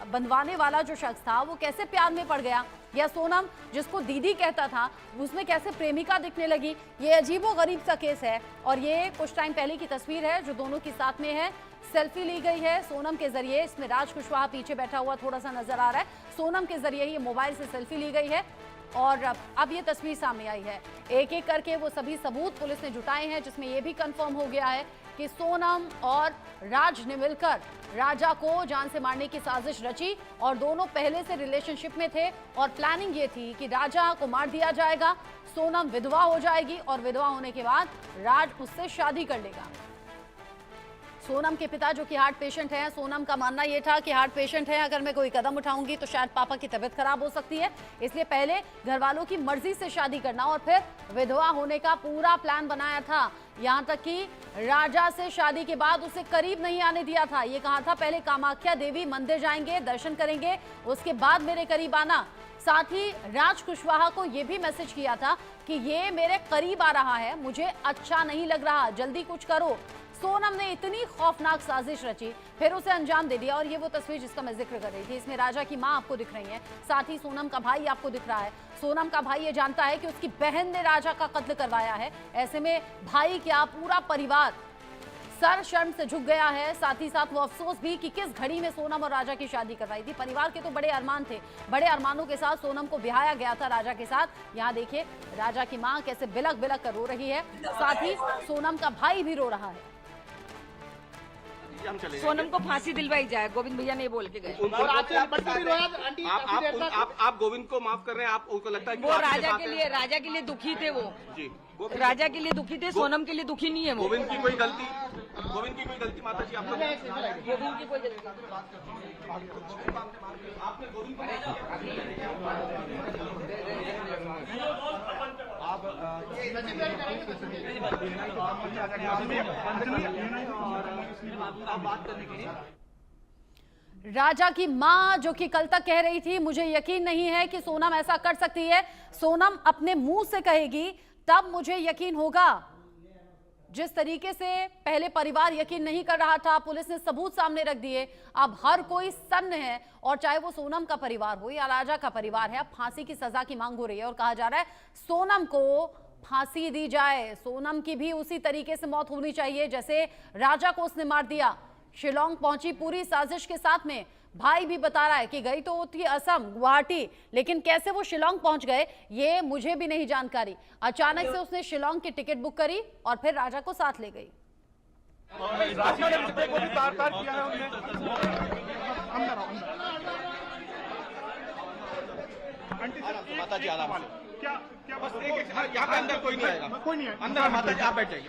बंधवाने वाला जो शख्स था वो कैसे प्यार में पड़ गया, या सोनम जिसको दीदी कहता था उसमें कैसे प्रेमिका दिखने लगी। ये अजीबोगरीब सा केस है और ये कुछ टाइम पहले की तस्वीर है जो दोनों के साथ में है। सेल्फी ली गई है सोनम के जरिए, इसमें राज कुशवाहा पीछे बैठा हुआ थोड़ा सा नजर आ रहा है। सोनम के जरिए ही मोबाइल से सेल्फी ली गई है और अब ये तस्वीर सामने आई है। एक एक करके वो सभी सबूत पुलिस ने जुटाए हैं, जिसमें ये भी कंफर्म हो गया है कि सोनम और राज ने मिलकर राजा को जान से मारने की साजिश रची और दोनों पहले से रिलेशनशिप में थे और प्लानिंग ये थी कि राजा को मार दिया जाएगा, सोनम विधवा हो जाएगी और विधवा होने के बाद राज उससे शादी कर लेगा। सोनम के पिता जो कि हार्ट पेशेंट हैं, सोनम का मानना यह था कि हार्ट पेशेंट है, अगर मैं कोई कदम उठाऊंगी तो शायद पापा की तबीयत खराब हो सकती है, इसलिए पहले घर वालों की मर्जी से शादी करना और फिर विधवा होने का पूरा प्लान बनाया था। यहाँ तक कि राजा से शादी के बाद उसे करीब नहीं आने दिया था। ये कहा था पहले कामाख्या देवी मंदिर जाएंगे, दर्शन करेंगे, उसके बाद मेरे करीब आना। साथ ही राज कुशवाहा को यह भी मैसेज किया था कि ये मेरे करीब आ रहा है, मुझे अच्छा नहीं लग रहा, जल्दी कुछ करो। सोनम ने इतनी खौफनाक साजिश रची, फिर उसे अंजाम दे दिया और ये वो तस्वीर जिसका मैं जिक्र कर रही थी। इसमें राजा की मां आपको दिख रही है, साथ ही सोनम का भाई आपको दिख रहा है। सोनम का भाई ये जानता है कि उसकी बहन ने राजा का कत्ल करवाया है। ऐसे में भाई क्या पूरा परिवार सर शर्म से झुक गया है। साथ ही साथ वो अफसोस भी कि किस घड़ी में सोनम और राजा की शादी करवाई थी। परिवार के तो बड़े अरमान थे, बड़े अरमानों के साथ सोनम को ब्याया गया था राजा के साथ। यहाँ देखिए राजा की मां कैसे बिलक बिलक कर रो रही है, साथ ही सोनम का भाई भी रो रहा है। सोनम को फांसी दिलवाई जाए, गोविंद भैया ने बोल के गए। आप गोविंद को माफ कर रहे हैं, आप उनको लगता है कि वो राजा के लिए दुखी थे, वो जी राजा के लिए दुखी थे, सोनम के लिए दुखी नहीं है वो। गोविंद की कोई गलती माता जी आपने गोविंद की कोई गलती आपने गोविंद को राजा की मां जो कि कल तक कह रही थी मुझे यकीन नहीं है कि सोनम ऐसा कर सकती है, सोनम अपने मुंह से कहेगी तब मुझे यकीन होगा। जिस तरीके से पहले परिवार यकीन नहीं कर रहा था, पुलिस ने सबूत सामने रख दिए, अब हर कोई सन्न है और चाहे वो सोनम का परिवार हो या राजा का परिवार है, अब फांसी की सजा की मांग हो रही है और कहा जा रहा है सोनम को फांसी दी जाए। सोनम की भी उसी तरीके से मौत होनी चाहिए जैसे राजा को उसने मार दिया। शिलोंग पहुंची पूरी साजिश के साथ में, भाई भी बता रहा है कि गई तो थी असम गुवाहाटी, लेकिन कैसे वो शिलोंग पहुंच गए ये मुझे भी नहीं जानकारी। अचानक से उसने शिलोंग की टिकट बुक करी और फिर राजा को साथ ले गई। माता जी आराम से क्या बस एक यहाँ पे अंदर कोई नहीं आएगा, कोई नहीं आएगा अंदर। माता जी आप बैठ जाइए,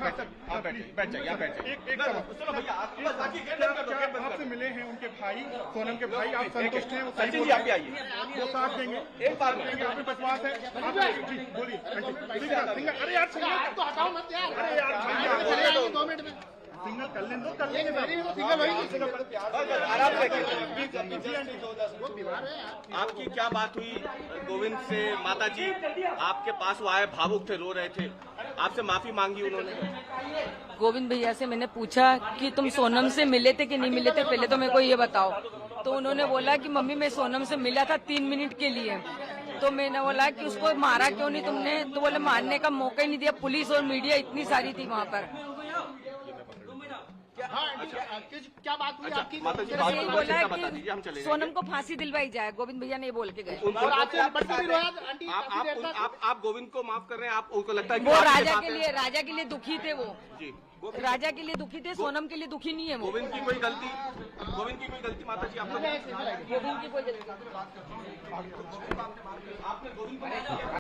बैठ जाइए। चलो भैया आपसे मिले हैं उनके भाई, सोनम के भाई, आप संतुष्ट हैं? सचिन जी आप भी आइए, वो साथ देंगे, एक बार में आप पे विश्वास है? बोलिए। अरे यार तो हटाओ मत यार, अरे यार 2 मिनट में सिंगल कर लें, कर लेंगे आपकी क्या बात हुई गोविंद से? माता जी आपके पास वो आए, भावुक थे, रो रहे थे, आपसे माफी मांगी उन्होंने। गोविंद भैया से मैंने पूछा कि तुम सोनम से मिले थे कि नहीं मिले थे, पहले तो मेरे को ये बताओ। तो उन्होंने बोला कि मम्मी मैं सोनम से मिला था 3 मिनट के लिए। तो मैंने बोला कि उसको मारा क्यों नहीं तुमने? तो बोले मारने का मौका ही नहीं दिया, पुलिस और मीडिया इतनी सारी थी वहाँ पर। क्या बात हुई आपकी? यही बोला कि सोनम को फांसी दिलवाई जाए, गोविंद भैया ने बोल के गए। आप गोविंद को माफ कर रहे हैं, आप उनको लगता है कि वो राजा के लिए दुखी थे, वो जी राजा के लिए दुखी थे, सोनम के लिए दुखी नहीं है वो। गोविंद की कोई गलती माता जी आपने गोविंद की कोई गलती आपने गोविंद को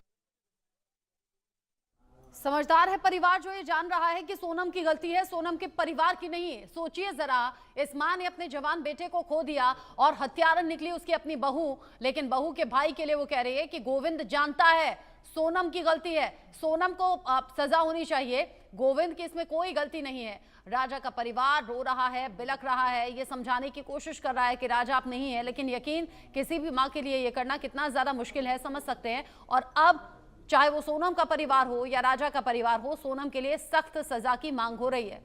समझदार है परिवार जो ये जान रहा है कि सोनम की गलती है, सोनम के परिवार की नहीं है। सोचिए जरा, इस मां ने अपने जवान बेटे को खो दिया और हत्यारन निकली उसकी अपनी बहू, लेकिन बहू के भाई के लिए वो कह रही है कि गोविंद जानता है सोनम की गलती है, सोनम को सजा होनी चाहिए, गोविंद की इसमें कोई गलती नहीं है। राजा का परिवार रो रहा है, बिलक रहा है, ये समझाने की कोशिश कर रहा है कि राजा आप नहीं है, लेकिन यकीन किसी भी माँ के लिए ये करना कितना ज्यादा मुश्किल है समझ सकते हैं। और अब चाहे वो सोनम का परिवार हो या राजा का परिवार हो, सोनम के लिए सख्त सजा की मांग हो रही है।